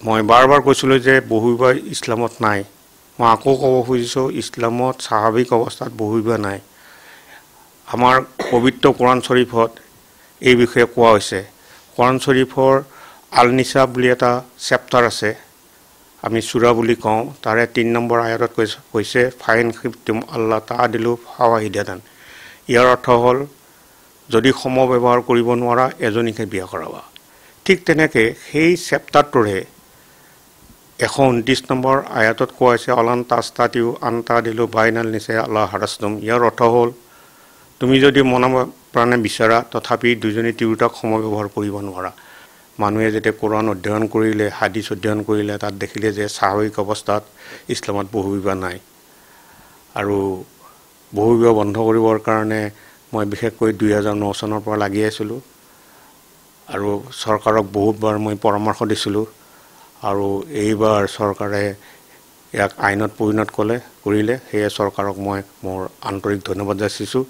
মই বাৰ কৈছিলোঁ যে বহিব ইছলামত নাই। মই আকৌ ক'ব খুজিছোঁ ইছলামত স্বাভাৱিক অৱস্থাত বহিব নাই। আমাৰ পবিত্ৰ কোৰাণ শ্বৰীফত এই বিষয়ে কোৱা হৈছে। কোৰাণ শ্বৰীফৰ আল নিছা বুলি এটা চেপ্টাৰ আছে, আমি চূৰা বুলি কওঁ। তাৰে ৩ নম্বৰ আয়াতত কৈছে ফাইন খিফতুম আল্লাহ তাআদিলু ফাৱাহিদাতান। ইয়াৰ অৰ্থ হ'ল যদি সম ব্যৱহাৰ কৰিব নোৱাৰা এজনীকে বিয়া কৰাবা। ঠিক তেনেকৈ সেই চেপ্টাৰটোৰে 129 নম্বৰ আয়াতত কোৱা হৈছে অলান তাস্তাতিউ আন্তা দিলু বাইনাল নিচা আল্লাহ হাৰাছতুম। ইয়াৰ অৰ্থ হ'ল তুমি যদি মনে প্ৰাণে বিচাৰা তথাপি দুজনী তিৰোতাক সম ব্যৱহাৰ কৰিব নোৱাৰা। মানুহে যেতিয়া কোৰাণ অধ্যয়ন কৰিলে, হাদিছ অধ্যয়ন কৰিলে, তাত দেখিলে যে স্বাভাৱিক অৱস্থাত ইছলামত বহিব নাই। আৰু বহিব বন্ধ কৰিবৰ কাৰণে মই বিশেষকৈ 2009 চনৰ পৰা লাগি আছিলোঁ আৰু চৰকাৰক বহুতবাৰ মই পৰামৰ্শ দিছিলোঁ। আৰু এইবাৰ চৰকাৰে ইয়াক আইনত পৰিণত কৰিলে, সেয়ে চৰকাৰক মই মোৰ আন্তৰিক ধন্যবাদ যাচিছোঁ।